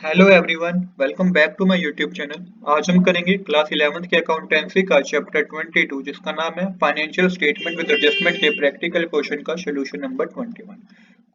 Hello everyone, welcome back to my YouTube channel. आज हम करेंगे क्लास 11th के अकाउंटेंसी का चैप्टर 22 जिसका नाम है फाइनेंशियल स्टेटमेंट विद एडजस्टमेंट के प्रैक्टिकल क्वेश्चन का सोल्यूशन नंबर 21।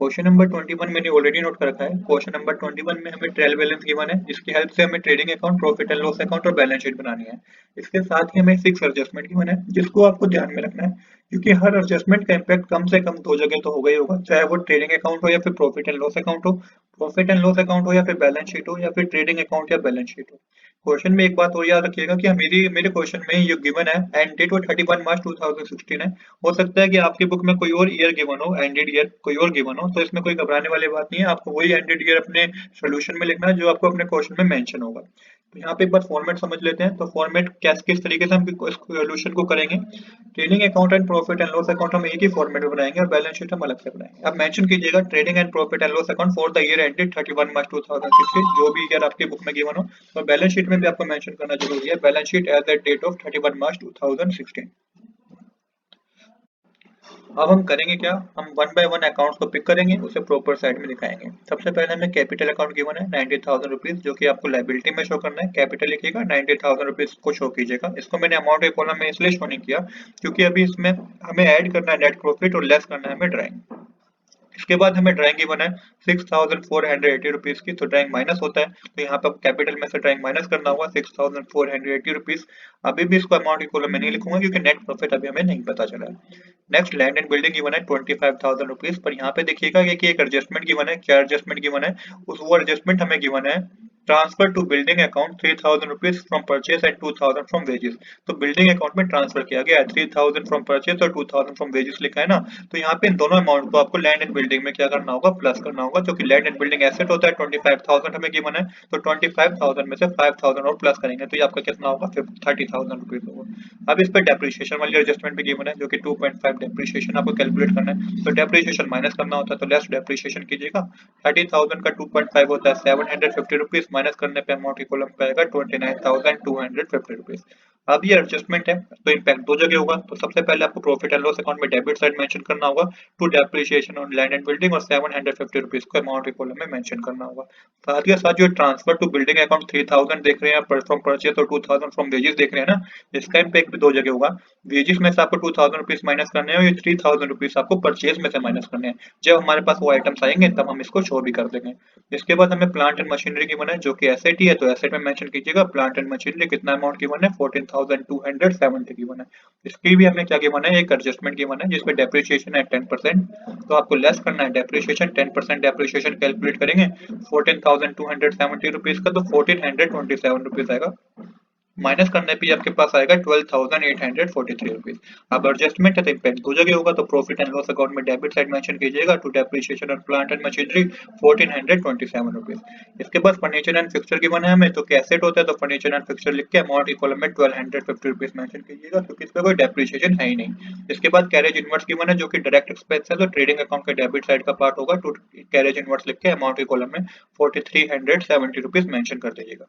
क्वेश्चन नंबर 21 मैंने ऑलरेडी नोट कर रखा है। क्वेश्चन नंबर 21 में हमें ट्रायल बैलेंस गिवन है जिसकी हेल्प से हमें trading account, profit and loss account और बैलेंस शीट बनानी है। इसके साथ ही हमें 6 एडजस्टमेंट गिवन है जिसको आपको ध्यान में रखना है, क्योंकि हर एडजस्टमेंट का इम्पैक्ट कम से कम दो जगह तो होगा ही होगा, चाहे वो ट्रेडिंग अकाउंट हो या फिर प्रॉफिट एंड लॉस अकाउंट हो, प्रॉफिट एंड लॉस अकाउंट हो या फिर बैलेंस शीट हो या फिर ट्रेडिंग अकाउंट या बैलेंस शीट हो। क्वेश्चन में एक बात और याद रखिएगा कि मेरी मेरे क्वेश्चन में ये गिवन है एंड डेट वो 31 मार्च 2016 है। हो सकता है कि आपकी बुक में कोई और ईयर गिवन हो, एंडेड ईयर कोई और गिवन हो, तो इसमें कोई घबराने वाली बात नहीं है। आपको वही एंडेड ईयर अपने सोल्यूशन में लिखना है जो आपको अपने क्वेश्चन में मेंशन होगा। तो यहाँ पे एक बार फॉर्मेट समझ लेते हैं। तो फॉर्मेट किस तरीके से हम इस सोल्यूशन को करेंगे। Trading account and profit and loss account हम एक ही फॉर्मेट में बनाएंगे और बैलेंस शीट हम अलग से बनाएंगे। अब मेंशन कीजिएगा trading and profit and loss account for the year ended 31 March 2016, जो भी ईयर आपकी बुक में गिवन हो। तो बैलेंस शीट में भी आपको मेंशन करना जरूरी है, balance sheet as at date of 31 March 2016। अब हम करेंगे क्या, हम वन बाय वन अकाउंट्स को पिक करेंगे, उसे प्रॉपर साइड में दिखाएंगे। सबसे पहले हमें कैपिटल अकाउंट गिवन है 90,000 रुपीज, जो कि आपको लाइबिलिटी में शो करना है। कैपिटल लिखिएगा, 90,000 रुपीज को शो कीजिएगा। इसको मैंने अमाउंट के कॉलम में इसलिए शो नहीं किया क्योंकि अभी इसमें हमें ऐड करना है नेट प्रॉफिट और लेस करना है हमें ड्राइंग। इसके बाद हमें ड्राइंग गिवन है 6,480 रुपीज की, तो ड्राइंग माइनस होता है, तो यहाँ पे कैपिटल में से ड्राइंग माइनस करना होगा 6,480 रुपीज। अभी भी इसको अमाउंट की कॉलम में नहीं लिखूंगा क्योंकि नेट प्रॉफिट अभी हमें नहीं पता चला है। Next land and building given है 25,000 रुपीज, पर यहाँ पे देखिएगा कि एक एडजस्टमेंट गिवन है। क्या एडजस्टमेंट गिवन है, उस वो एडजस्टमेंट हमें गिवन है transfer to building account 3,000 rupees from purchase and 2,000 from wages. तो बिल्डिंग अकाउंट में ट्रांसफर किया गया है, 3,000 फ्रॉम परचेज और 2,000 फ्रॉम वेजेस लिखा है ना। तो यहाँ पे इन दोनों अमाउंट को आपको लैंड एंड बिल्डिंग में क्या करना होगा, प्लस करना होगा, जो कि लैंड एंड बिल्डिंग एसेट होता है। 25,000 हमें गिवन है, तो 25,000 में से 5,000 और प्लस करेंगे तो ये आपका कितना होगा, 30,000 रुपीज होगा। अब इस पर डेप्रिसिएशन वाली एडजस्टमेंट भी गिवन है, जो कि 2.5 डेप्रिसिएशन आपको कैलकुलेट करना है। तो डेप्रिसिएशन माइनस करना होता है, तो लेस डेप्रिसिएशन कीजिएगा। 30,000 का 2.5 होता है 750 रुपीज, माइनस करने पे अमाउंट की कॉलम पे आएगा 29,250 रुपीज। अब ये एडजस्टमेंट है तो इम्पैक्ट दो जगह होगा। तो सबसे पहले आपको प्रॉफिट एंड लॉस अकाउंट में डेबिट साइड मेंशन करना होगा to depreciation on land and building, और 750 रुपीज को अमाउंट की कॉलम में मेंशन करना होगा। साथ ही साथ जो ट्रांसफर टू बिल्डिंग अकाउंट 3,000 देख रहे हैं फ्रॉम परचेज और 2,000 फ्रॉम वेजेस देख रहे हैं ना, इसका इम्पैक्ट भी दो जगह होगा। वेजेस में से आपको 2,000 रुपीज माइनस करने हैं और ये 3,000 रुपीज आपको परचेज में से माइनस करने हैं। जब हमारे पास वो आइटम्स आएंगे तब हम इसको शो भी कर देंगे। इसके बाद हमें प्लांट एंड मशीनरी की बना है, जो कि एसेट ही है, तो एसेट में मेंशन कीजिएगा प्लांट एंड मशीनरी कितना अमाउंट की बना है, 14,270 की बना है। इसकी भी हमें क्या की बना है, एक एडजस्टमेंट की बना है जिसमें डेप्रिसिएशन है 10%, तो आपको लेस करना है डेप्रिसिएशन। 10% डेप्रिसिएशन कैलकुलेट करेंगे 14,270 रुपीज का, तो 1,427 रुपीज आएगा। माइनस करने पे आपके पास आएगा 12,843 रुपीज। अब एडजस्टमेंट है तो इम्पैक्ट दो जगह होगा। तो प्रॉफिट एंड लॉस अकाउंट में डेबिट साइड मेंशन कीजिएगा to depreciation of plant and machinery 1,427 rupees. इसके बाद फर्नीचर एंड फिक्सचर की बना है हमें, तो कैसेट होता है, तो फर्नीचर एंड फिक्सचर लिख के अमाउंट की कॉलम में 1,250 रुपीज मेंशन कीजिएगा क्योंकि इस पर कोई डेप्रिसिएशन है ही नहीं। इसके बाद कैरेज इनवर्स की बना है, जो कि डायरेक्ट एक्सपेंस है, तो ट्रेडिंग अकाउंट के डेबिट साइड का पार्ट होगा। टू कैरेज इनवर्स लिख के अमाउंट की कॉलम में 4,370 रुपीज मेंशन कर दीजिएगा।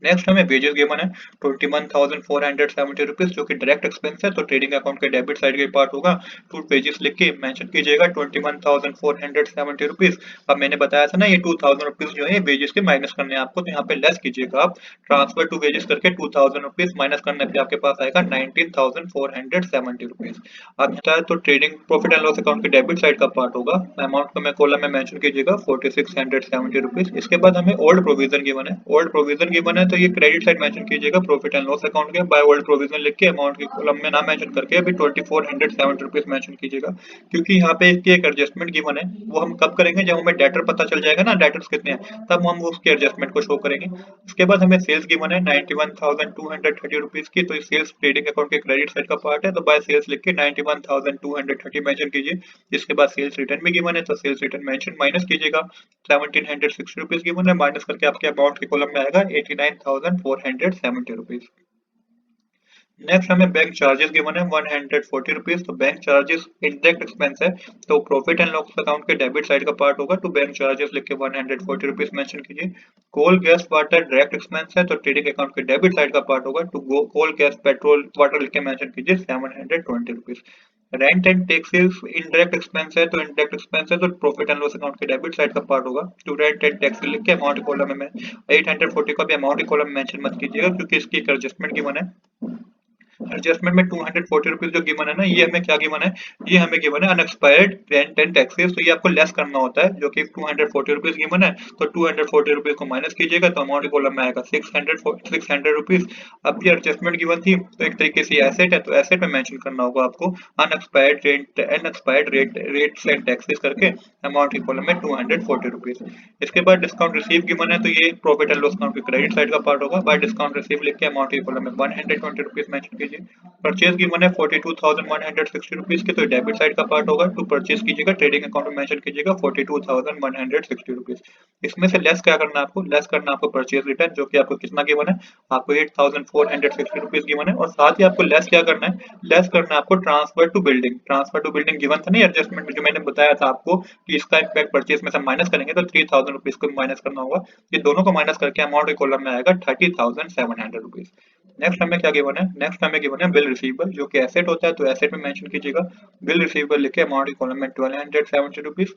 नेक्स्ट हमें वेजेस गिवन है 21,470 रुपीज, जो कि डायरेक्ट एक्सपेंस है, तो ट्रेडिंग अकाउंट के डेबिट साइड के पार्ट होगा। टू वेजेस लिख के मेंशन कीजिएगा 21,470 रुपीज। अब मैंने बताया था ना ये 2,000 रुपीज जो है वेजेस के माइनस करने हैं आपको, तो यहाँ पे लेस कीजिएगा आप। ट्रांसफर टू वेजेस करके 2,000 रुपीज माइनस करने पे आपके पास आएगा 19,470 रुपीज। अब होता है तो trading profit and loss account के डेबिट साइड का पार्ट होगा। अमाउंट को मैं कॉलम में मेंशन कीजिएगा 4,670 रुपीज। इसके बाद हमें ओल्ड प्रोविजन गिवन है, ओल्ड प्रोविजन गिवन है, तो ये क्रेडिट साइड मेंशन कीजिएगा प्रॉफिट एंड लॉस अकाउंट के बाय ओल्ड प्रोविजन लिख के अमाउंट की कॉलम में ना मेंशन करके अभी 2,470 रुपीज मेंशन कीजिएगा, क्योंकि यहाँ पे एक एडजस्टमेंट गिवन है। वो हम कब करेंगे, जब हमें डेटर पता चल जाएगा ना डेटर्स कितने हैं, तब हम उसके एडजस्टमेंट को शो करेंगे। उसके बाद हमें सेल्स गिवन है 91,230 रुपीज की, तो सेल्स ट्रेडिंग अकाउंट के क्रेडिट साइड का पार्ट है, तो बाय सेल्स लिख के 91,230 मेंशन कीजिए। इसके बाद सेल्स रिटर्न भी गिवन है, तो सेल्स रिटर्न मेंशन माइनस कीजिएगा 1,760 रुपीज गिवन है, माइनस करके आपके अमाउंट के कॉलम में आएगा 89,470 रुपीज। नेक्स्ट हमें बैंक चार्जेस गिवन है 140 रुपीज, तो बैंक चार्जेस इंडायरेक्ट एक्सपेंस है, तो प्रॉफिट एंड लॉस अकाउंट के डेबिट साइड का पार्ट होगा। तो बैंक चार्जेस लिख के 140 रुपीज मेंशन कीजिए। Coal gas water direct expense है, तो ट्रेडिंग अकाउंट के डेबिट साइड का पार्ट होगा। तो कोल गैस पेट्रोल वाटर लिख के मेंशन कीजिए 720 rupees. Rent and taxes indirect expense है, तो इनडायरेक्ट एक्सपेंस है तो प्रॉफिट एंड लॉस अकाउंट के डेबिट साइड का पार्ट होगा। टू रेंट एंड टैक्स लिख के अमाउंट कॉलम में 840 का भी अमाउंट कॉलम में मेंशन मत कीजिएगा, क्योंकि इसकी एक एडजस्टमेंट गिवन है। एडजस्टमेंट में 240 रुपीज जो गिवन है ना, ये हमें क्या गिवन है, ये हमें गिवन है अनएक्सपायर्ड रेंट एंड टैक्सेस, तो ये आपको लेस करना होता है, जो कि 240 रुपीज गिवन है, तो 240 रुपीज को माइनस कीजिएगा तो अमाउंट कॉलम में आएगा 600 रुपीज। अब ये एडजस्टमेंट गिवन थी तो एक तरीके से एसेट है, तो एसेट में मेंशन करना होगा आपको अनएक्सपायर्ड रेट्स एंड टैक्सेस करके अमाउंट की कॉलम में 240 रुपीज। इसके बाद डिस्काउंट रिसीव गिवन है, तो ये प्रॉफिट एंड लॉस अकाउंट के क्रेडिट साइड का पार्ट होगा। बाय डिस्काउंट रिसीव लिख के अमाउंट की कॉलम में 120 रुपीज मेंशन कीजिए। परचेज गिवन है 42,160 रुपीज के, तो डेबिट साइड का पार्ट होगा। टू परचेज कीजिएगा, ट्रेडिंग अकाउंट में मेंशन कीजिएगा 42,160 रुपीज। इसमें से लेस क्या करना है आपको, लेस करना है आपको परचेज रिटर्न, जो कि आपको कितना गिवन है, आपको 8,460 रुपीज गिवन है। और साथ ही आपको लेस क्या करना है, लेस करना है आपको transfer to building. Transfer to building given था नहीं एडजस्टमेंट में, जो मैंने बताया था आपको कि इसका इम्पैक्ट परचेज में से माइनस करेंगे तो 3,000 रुपीज को माइनस करना होगा। ये दोनों को माइनस करके अमाउंट के कॉलम में आएगा 30,700 रुपीज। नेक्स्ट हमें क्या गिवन है, नेक्स्ट हमें गिवन है बिल रिसीवेबल, जो कि एसेट होता है, तो एसेट में मेंशन कीजिएगा बिल रिसीवेबल लिखे अमाउंट के कॉलम में 1270 रुपीज।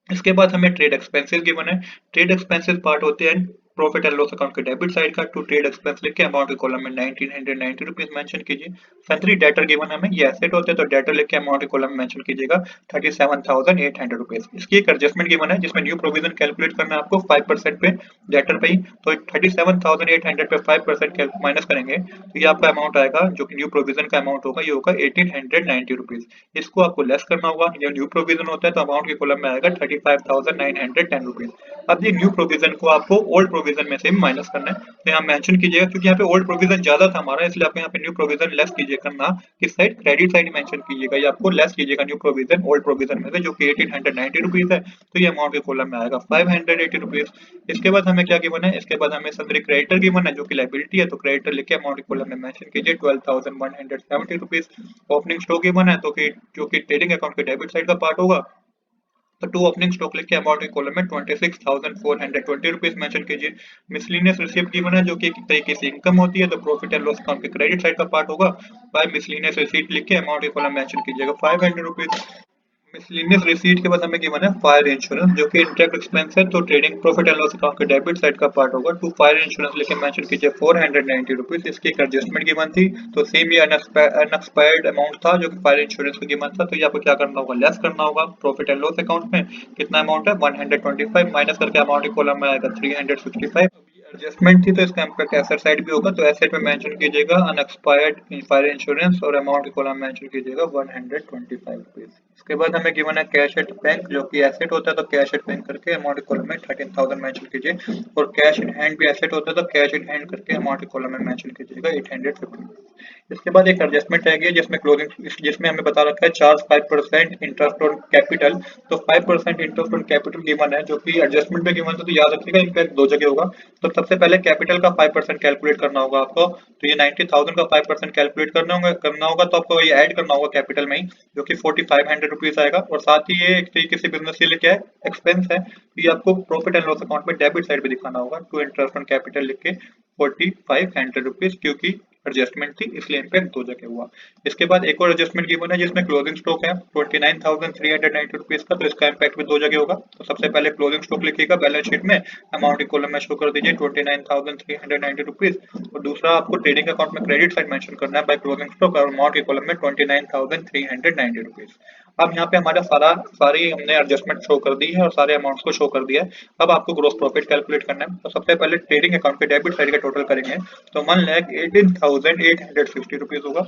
इसके बाद हमें ट्रेड एक्सपेंसेस गिवन है। ट्रेड एक्सपेंसेस पार्ट होते हैं प्रॉफिट एंड लॉस अकाउंट के डेबिट साइड का। टू ट्रेड एक्सपेंस लिख के अमाउंट के कॉलम में 1990 रुपीज मेंशन कीजिए। सन्ड्री डेटर गिवन हमें, ये एसेट होते हैं, तो डेटर लिख के अमाउंट के कॉलम में मेंशन कीजिएगा 37,800 रुपीज। इसकी एक एडजस्टमेंट गिवन है, जिसमें न्यू प्रोविजन कैलकुलेट करना है आपको 5% पे डेटर पे ही, तो 37,800 पे 5% माइनस करेंगे तो ये आपका अमाउंट आएगा, जो कि न्यू प्रोविजन का अमाउंट होगा, ये होगा 1890 रुपीज। इसको आपको लेस करना होगा, ये न्यू प्रोविजन होता है तो अमाउंट के कॉलम में आएगा 35,910 रुपीज। अब ये न्यू प्रोविजन को आपको ओल्ड प्रोविजन में से माइनस करना है, तो यहाँ मेंशन कीजिएगा, क्योंकि यहाँ पे ओल्ड प्रोविजन ज्यादा था हमारा, इसलिए आपको यहाँ पे न्यू प्रोविजन लेस कीजिए करना, किस साइड, क्रेडिट साइड मेंशन कीजिएगा, ये आपको लेस कीजिएगा न्यू प्रोविजन ओल्ड प्रोविजन में से, जो कि 1890 रुपीज है, तो ये अमाउंट के कॉलम में आएगा 580 रुपीज। इसके बाद हमें क्या गिवन है, इसके बाद हमें सन्ड्री क्रेडिटर गिवन है, जो कि लायबिलिटी है, तो क्रेडिटर लिखे अमाउंट के कॉलम में मेंशन कीजिए 12,170 रुपीज। ओपनिंग स्टॉक गिवन है, तो कि जो कि ट्रेडिंग अकाउंट के डेबिट साइड का पार्ट होगा, तो टू ओपनिंग स्टॉक लिख के अमाउंट के कॉलम में 26,420 रुपीज मेंशन कीजिए। मिसलिनियस रिसीप्ट गिवन है, जो कि एक तरीके से इनकम होती है, तो प्रॉफिट एंड लॉस अकाउंट के क्रेडिट साइड का पार्ट होगा। बाय मिसलिनियस रिसीप्ट लिख के अमाउंट के कॉलम मेंशन कीजिएगा 500 रुपीज। मिसलेनियस रिसीट के बाद हमें गिवन है फायर इंश्योरेंस, जो कि इंटरेक्ट एक्सपेंस है, तो trading profit and loss account के डेबिट साइड का पार्ट होगा। टू फायर इंश्योरेंस लेके मेंशन कीजिए 490 रुपीज। इसकी एक एडजस्टमेंट गिवन थी, तो सेम ये अनएक्सपायर्ड अमाउंट था, जो कि फायर इंश्योरेंस का गिवन था, तो ये आपको क्या करना होगा, लेस करना होगा प्रॉफिट एंड लॉस अकाउंट में। कितना अमाउंट है, 125 माइनस करके अमाउंट के कॉलम में आएगा 365। एडजस्टमेंट थी तो इसका इम्पैक्ट एसेट साइड भी होगा, तो एसेट में मेंशन कीजिएगा अनएक्सपायर्ड फायर इंश्योरेंस और अमाउंट के कॉलम में मेंशन कीजिएगा 125 रुपीज। इसके बाद हमें गिवन है कैश एट बैंक, जो कि एसेट होता है, तो कैश एट बैंक करके अमाउंट के कॉलम में 13,000 मेंशन कीजिए। और कैश इन हैंड भी एसेट होता है, तो कैश इन हैंड करके अमाउंट के कॉलम में मेंशन कीजिएगा 850। इसके बाद एक एडजस्टमेंट रहेगी, जिसमें क्लोजिंग, जिसमें हमें बता रखा है चार्ज 5% इंटरेस्ट ऑन कैपिटल, तो 5% इंटरेस्ट ऑन कैपिटल गिवन है, जो कि एडजस्टमेंट में गिवन था, तो याद रखिएगा इम्पैक्ट दो जगह होगा। तो सबसे पहले कैपिटल का 5% कैलकुलेट करना होगा आपको, तो ये 90,000 का 5% कैलकुलेट करना होगा, तो आपको ये ऐड करना होगा कैपिटल में ही, जो कि 4,500 रुपीज आएगा। और साथ ही ये एक तरीके से बिजनेस के लिए क्या है, एक्सपेंस है, तो ये आपको प्रॉफिट एंड लॉस अकाउंट में डेबिट साइड पे दिखाना होगा। टू इंटरेस्ट ऑन कैपिटल लिख के 4,500 रुपीज, क्योंकि एडजस्टमेंट थी इसलिए इम्पैक्ट दो जगह हुआ। इसके बाद एक और एडजस्टमेंट गिवन है, जिसमें क्लोजिंग स्टॉक है 29,390 रुपीज का, तो इसका इम्पैक्ट भी दो जगह होगा। तो सबसे पहले क्लोजिंग स्टॉक लिखिएगा बैलेंस शीट में, अमाउंट के कॉलम में शो कर दीजिए 29,390 रुपीज। और दूसरा आपको ट्रेडिंग अकाउंट में क्रेडिट साइड मेंशन करना है बाय क्लोजिंग स्टॉक, और अमाउंट के कॉलम में 29,390 रुपीज। अब यहाँ पे हमारा सारी हमने एडजस्टमेंट शो कर दी है और सारे अमाउंट्स को शो कर दिया है। अब आपको ग्रोस प्रॉफिट कैलकुलेट करना है, तो सबसे पहले ट्रेडिंग अकाउंट के डेबिट साइड का टोटल करेंगे, तो 1,18,860 रुपीज होगा।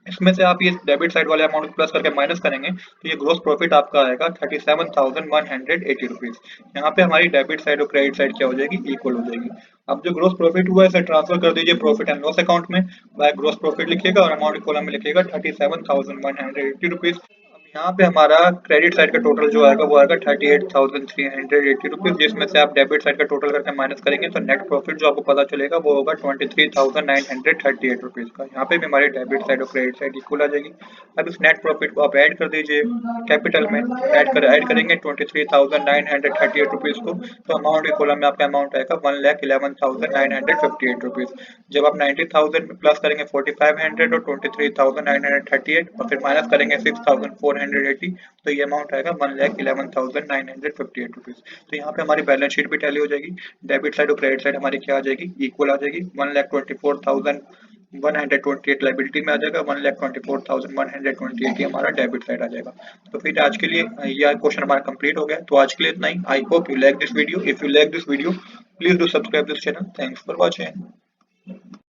इसमें से आप ये डेबिट साइड वाले अमाउंट प्लस करके माइनस करेंगे, तो ये ग्रोस प्रॉफिट आपका आएगा 37,180 रुपीज। यहाँ पे हमारी डेबिट साइड और क्रेडिट साइड क्या हो जाएगी, इक्वल हो जाएगी। अब जो ग्रोस प्रॉफिट हुआ है इसे ट्रांसफर कर दीजिए प्रॉफिट एंड लॉस अकाउंट में, बाय ग्रोस प्रॉफिट लिखिएगा और अमाउंट कॉलम में लिखिएगा 37,180 रुपीज। यहाँ पे हमारा क्रेडिट साइड का टोटल जो आएगा वो आएगा 38,380 रुपीज, जिसमें से आप डेबिट साइड का टोटल करके माइनस करेंगे तो नेट प्रॉफिट जो आपको पता चलेगा वो होगा 23,938 रुपीज का। यहाँ पे भी हमारी डेबिट साइड और क्रेडिट साइड इक्वल आ जाएगी। अब इस नेट प्रॉफिट को आप ऐड कर दीजिए कैपिटल में, ऐड करेंगे 23,938 रुपीज को, तो अमाउंट के कॉलम में आपका अमाउंट आएगा 1,11,958 रुपीज। जब आप 90,000 में प्लस करेंगे 4,500 और 23,938 और फिर माइनस करेंगे 6,480, तो ये अमाउंट आएगा 1,11,958 रुपीज। तो यहाँ पे हमारी बैलेंस शीट भी टैली हो जाएगी। डेबिट साइड और क्रेडिट साइड हमारी क्या आ जाएगी, इक्वल आ जाएगी। 1,24,128 लाइबिलिटी में आ जाएगा, 1,24,128 हमारा डेबिट साइड आ जाएगा। तो फिर आज के लिए यह क्वेश्चन हमारा कंप्लीट हो गया। तो आज के लिए इतना ही। I hope you like this video. If you like this video, please do subscribe this channel. Thanks for watching.